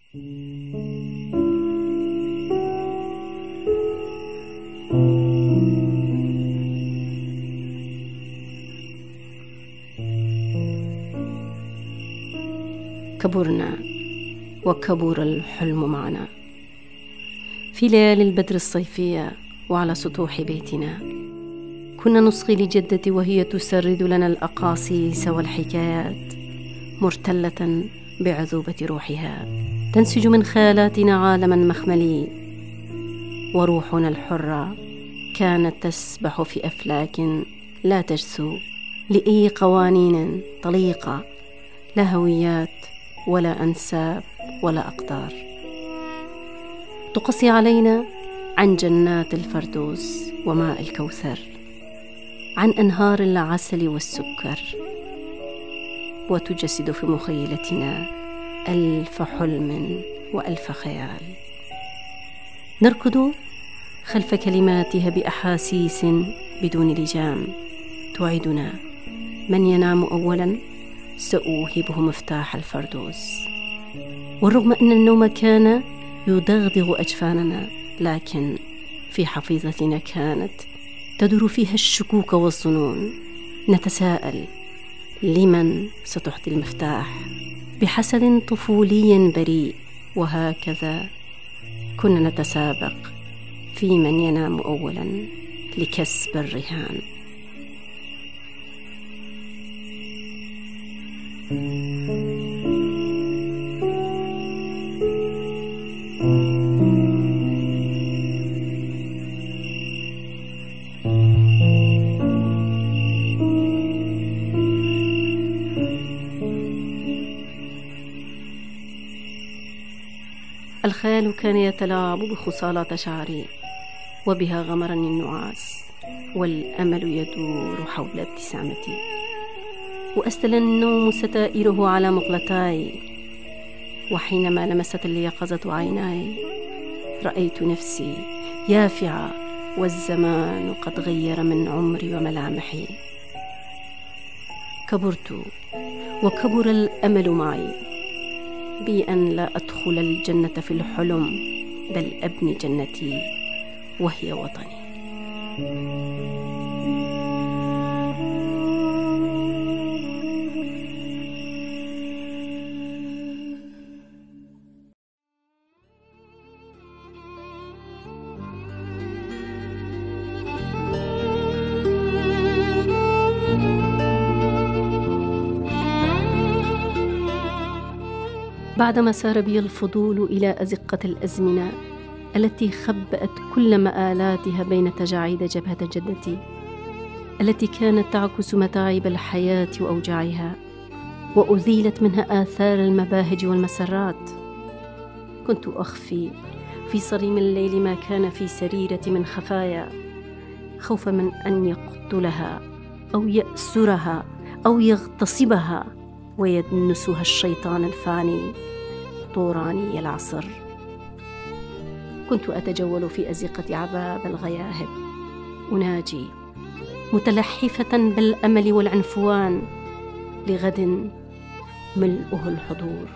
كبرنا وكبر الحلم معنا في ليالي البدر الصيفية، وعلى سطوح بيتنا كنا نصغي لجدتي وهي تسرد لنا الأقاصيص والحكايات، مرتلة بعذوبة روحها تنسج من خيالاتنا عالما مخملي، وروحنا الحرة كانت تسبح في أفلاك لا تجثو لأي قوانين طليقة، لا هويات ولا أنساب ولا أقدار، تقصي علينا عن جنات الفردوس وماء الكوثر، عن أنهار العسل والسكر، وتجسد في مخيلتنا ألف حلم وألف خيال، نركض خلف كلماتها بأحاسيس بدون لجام، توعدنا من ينام أولا سأوهبه مفتاح الفردوس. والرغم أن النوم كان يدغدغ أجفاننا، لكن في حفيظتنا كانت تدور فيها الشكوك والظنون، نتساءل لمن ستعطي المفتاح بحسد طفولي بريء، وهكذا كنا نتسابق في من ينام أولا لكسب الرهان. الخيال كان يتلاعب بخصالات شعري، وبها غمرني النعاس، والأمل يدور حول ابتسامتي، وأستل النوم ستائره على مقلتاي، وحينما لمست اليقظة عيناي رأيت نفسي يافعة، والزمان قد غير من عمري وملامحي. كبرت وكبر الأمل معي بأن لا أدخل الجنة في الحلم، بل أبني جنتي وهي وطني. بعدما سار بي الفضول إلى أزقة الأزمنة التي خبأت كل مآلاتها بين تجاعيد جبهة جدتي، التي كانت تعكس متاعب الحياة وأوجاعها، وأزيلت منها آثار المباهج والمسرات، كنت أخفي في صريم الليل ما كان في سريرتي من خفايا، خوفا من أن يقتلها أو يأسرها أو يغتصبها ويدنسها الشيطان الفاني طوراني العصر. كنت أتجول في أزقة عباب الغياهب أناجي، متلحفة بالأمل والعنفوان لغد ملؤه الحضور،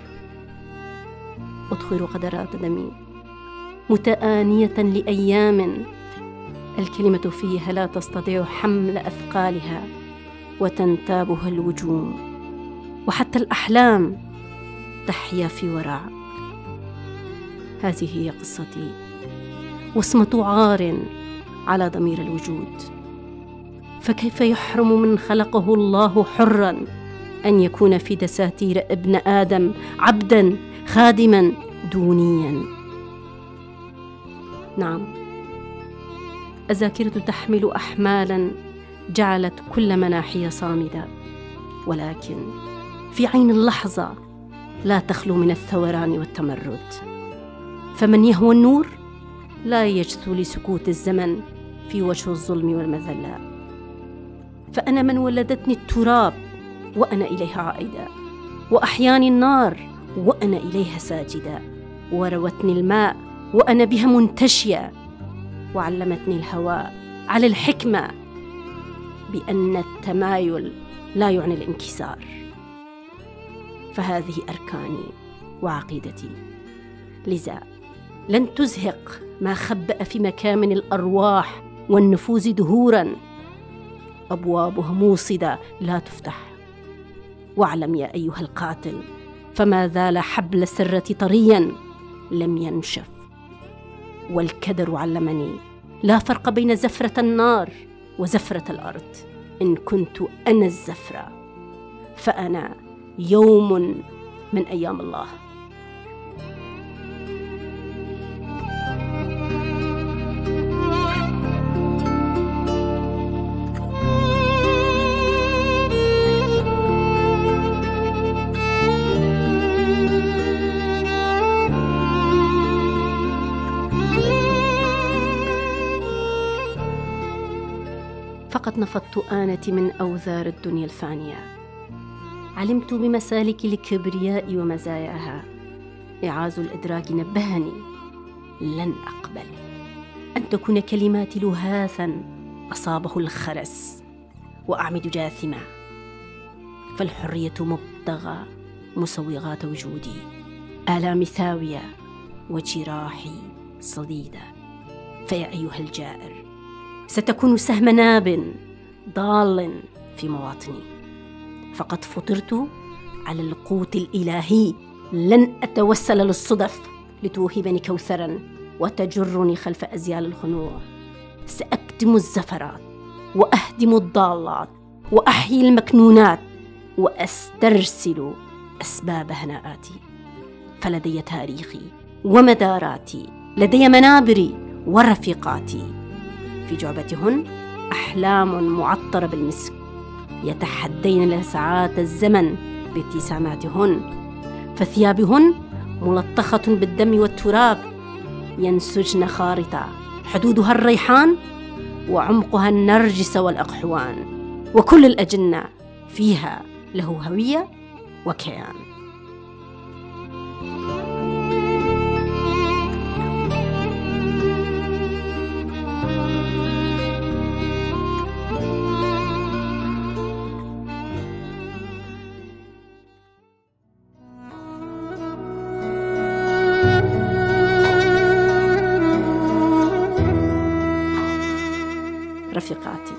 أدخل قدرات دمي متآنية لأيام الكلمة فيها لا تستطيع حمل أثقالها وتنتابها الوجوم، وحتى الأحلام تحيا في ورع. هذه هي قصتي، وصمة عار على ضمير الوجود. فكيف يحرم من خلقه الله حرا أن يكون في دساتير ابن آدم عبدا خادما دونيا؟ نعم، الذاكرة تحمل أحمالا جعلت كل مناحي صامدة، ولكن في عين اللحظة لا تخلو من الثوران والتمرد. فمن يهوى النور لا يجثو لسكوت الزمن في وجه الظلم والمذلة. فأنا من ولدتني التراب وأنا إليها عائدة، وأحياني النار وأنا إليها ساجدة، وروتني الماء وأنا بها منتشية، وعلمتني الهواء على الحكمة بأن التمايل لا يعني الانكسار. فهذه أركاني وعقيدتي، لذا لن تزهق ما خبأ في مكامن الأرواح والنفوس دهورا، أبوابها موصدة لا تفتح. واعلم يا أيها القاتل، فما زال حبل السرة طريا لم ينشف. والكدر علمني لا فرق بين زفرة النار وزفرة الأرض. إن كنت أنا الزفرة فأنا يوم من أيام الله. فقد نفضت آنتي من أوزار الدنيا الفانية، علمت بمسالك الكبرياء ومزاياها. إعاز الإدراك نبهني لن أقبل أن تكون كلماتي لهاثا أصابه الخرس وأعمد جاثمة، فالحرية مبتغى مسوغات وجودي، آلامي ثاوية وجراحي صديدة. فيا أيها الجائر، ستكون سهم ناب ضال في مواطني، فقد فطرت على القوت الإلهي. لن أتوسل للصدف لتوهبني كوثرا وتجرني خلف أزيال الخنوع. سأكتم الزفرات وأهدم الضالات وأحيي المكنونات وأسترسل أسباب هناءاتي. فلدي تاريخي ومداراتي، لدي منابري ورفيقاتي، في جعبتهن أحلام معطرة بالمسك، يتحدين لساعات الزمن بابتساماتهن، فثيابهن ملطخة بالدم والتراب، ينسجن خارطة حدودها الريحان وعمقها النرجس والأقحوان، وكل الأجنة فيها له هوية وكيان. رفيقاتي،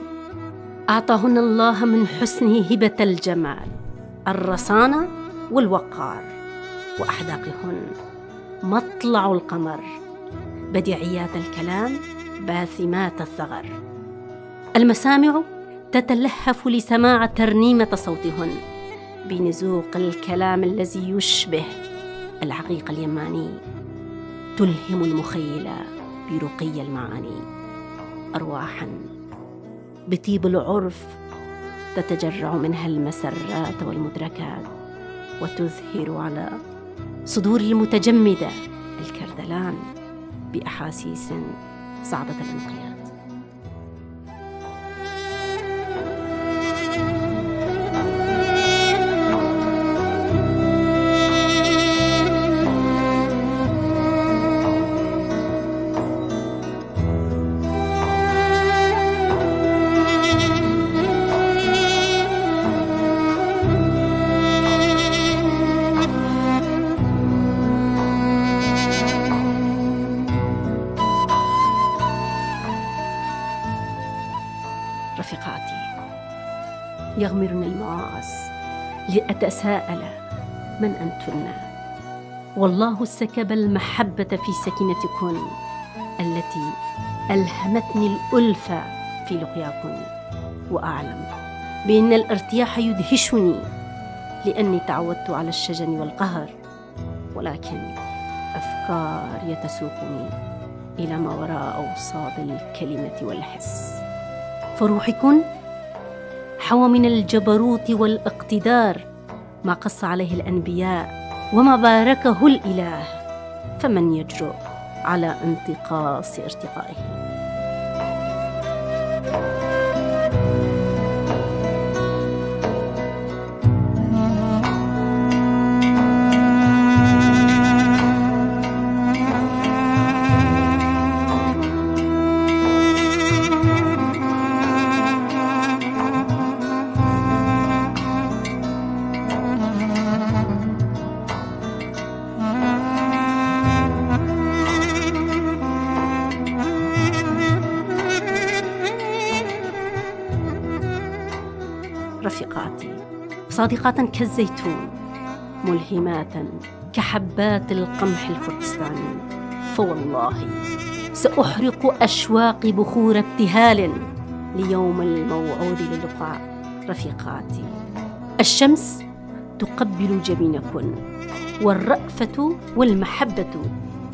أعطاهن الله من حسنه هبة الجمال، الرصانة والوقار، وأحداقهن مطلع القمر، بديعيات الكلام، باثمات الثغر. المسامع تتلهف لسماع ترنيمة صوتهن بنزوق الكلام الذي يشبه العقيق اليماني، تلهم المخيلة برقي المعاني. أرواحا بطيب العرف تتجرع منها المسرات والمدركات، وتظهر على صدور المتجمدة الكردلان بأحاسيس صعبة الانقياد. رفيقاتي، يغمرني المعاص لأتساءل من أنتن، والله سكب المحبة في سكينتكن التي ألهمتني الألفة في لقياكن. وأعلم بأن الارتياح يدهشني لأني تعودت على الشجن والقهر، ولكن أفكار تسوقني إلى ما وراء أوصاد الكلمة والحس. فروحكن حوى من الجبروت والاقتدار ما قص عليه الأنبياء وما باركه الإله، فمن يجرؤ على انتقاص ارتقائه؟ صادقات كالزيتون، ملهمات كحبات القمح الكردستاني. فوالله سأحرق أشواقي بخور ابتهال ليوم الموعود للقاء رفيقاتي. الشمس تقبل جبينكن، والرأفة والمحبة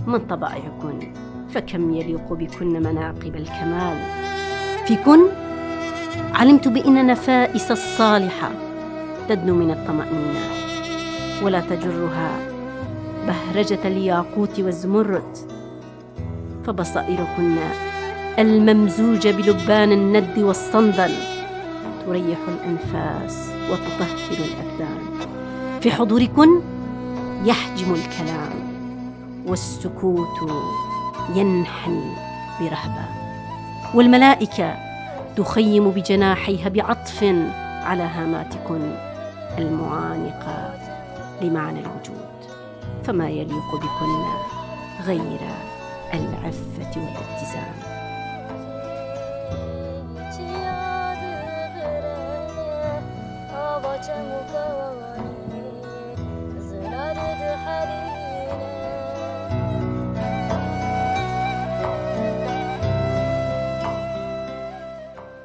من طبائعكن، فكم يليق بكن مناقب الكمال. فيكن علمت بأن نفائس الصالحة تدنو من الطمأنينة، ولا تجرها بهرجة الياقوت والزمرد، فبصائركن الممزوجة بلبان الند والصندل تريح الأنفاس وتطهر الأبدان. في حضوركن يحجم الكلام، والسكوت ينحني برهبة، والملائكة تخيم بجناحيها بعطف على هاماتكن المعانقة لمعنى الوجود. فما يليق بكن غير العفة والاتزان.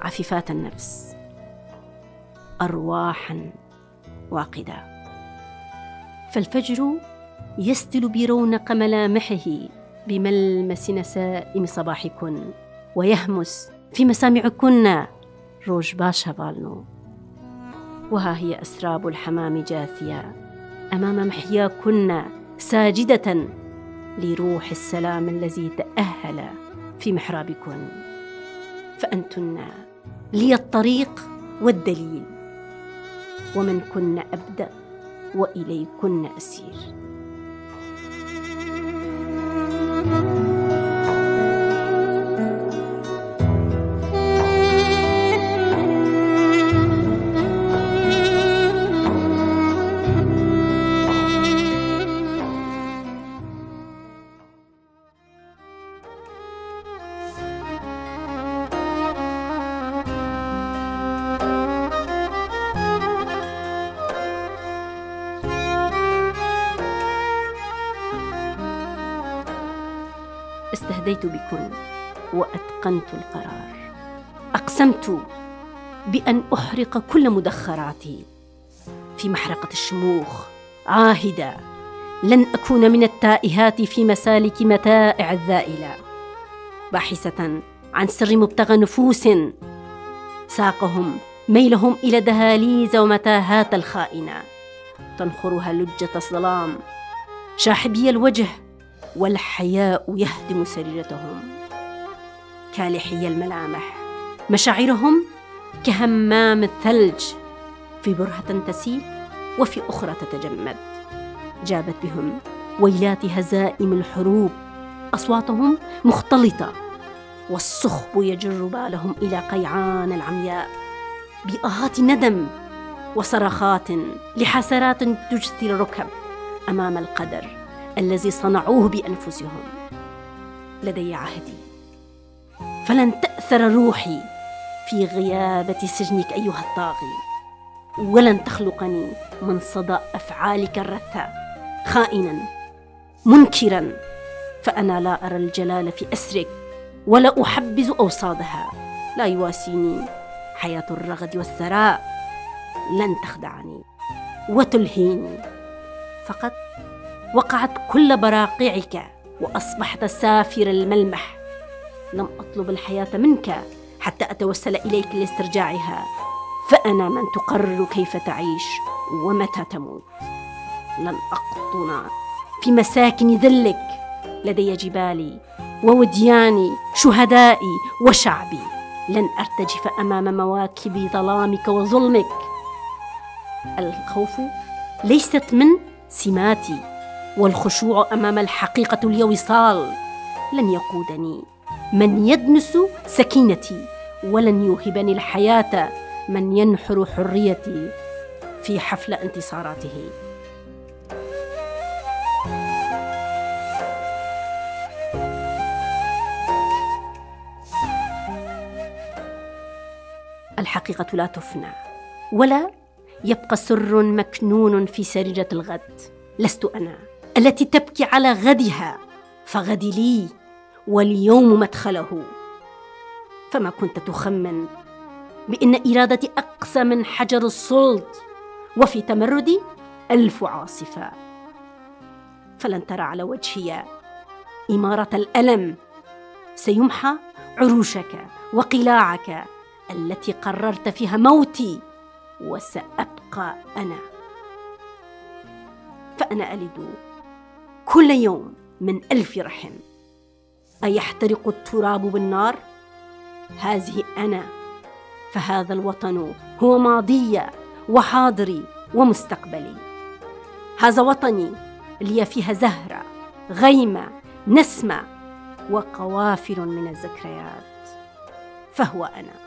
عفيفات النفس، أرواحا واقدة، فالفجر يستل برونق ملامحه بملمس نسائم صباحكن، ويهمس في مسامعكن روج باشا بالنو. وها هي أسراب الحمام جاثية أمام محياكن، ساجدة لروح السلام الذي تأهل في محرابكن. فأنتن لي الطريق والدليل، ومنكن أبدأ وإليكن أسير. استهديت بكن وأتقنت القرار. أقسمت بأن أحرق كل مدخراتي في محرقة الشموخ، عاهدة لن أكون من التائهات في مسالك متائع الذائلة، باحثة عن سر مبتغى نفوس ساقهم ميلهم إلى دهاليز ومتاهات الخائنة تنخرها لجة الظلام، شاحبي الوجه والحياء يهدم سريرتهم، كالحي الملامح مشاعرهم كهمام الثلج، في برهة تسيل وفي أخرى تتجمد. جابت بهم ويلات هزائم الحروب، أصواتهم مختلطة، والصخب يجر بالهم إلى قيعان العمياء بآهات ندم وصرخات لحسرات تجثي الركب أمام القدر الذي صنعوه بأنفسهم. لدي عهدي، فلن تأثر روحي في غيابة سجنك أيها الطاغي، ولن تخلقني من صدى أفعالك الرثة خائنا منكرا، فأنا لا أرى الجلال في أسرك ولا أحبذ أوصادها. لا يواسيني حياة الرغد والثراء، لن تخدعني وتلهيني، فقد وقعت كل براقعك وأصبحت سافر الملمح. لم أطلب الحياة منك حتى أتوسل إليك لاسترجاعها، فأنا من تقرر كيف تعيش ومتى تموت. لن أقطن في مساكن ذلك، لدي جبالي وودياني، شهدائي وشعبي. لن أرتجف أمام مواكب ظلامك وظلمك. الخوف ليست من سماتي، والخشوع أمام الحقيقة اليوصال. لن يقودني من يدنس سكينتي، ولن يوهبني الحياة من ينحر حريتي في حفل انتصاراته. الحقيقة لا تفنى ولا يبقى سر مكنون في سريرة الغد. لست أنا التي تبكي على غدها، فغدي لي واليوم مدخله. فما كنت تخمن بأن إرادتي أقسى من حجر الصلد، وفي تمردي 1000 عاصفة. فلن ترى على وجهي إمارة الألم، سيمحى عروشك وقلاعك التي قررت فيها موتي، وسأبقى أنا. فأنا ألد كل يوم من 1000 رحم. أيحترق التراب بالنار؟ هذه أنا، فهذا الوطن هو ماضي وحاضري ومستقبلي. هذا وطني لي فيها زهرة، غيمة، نسمة، وقوافل من الذكريات، فهو أنا.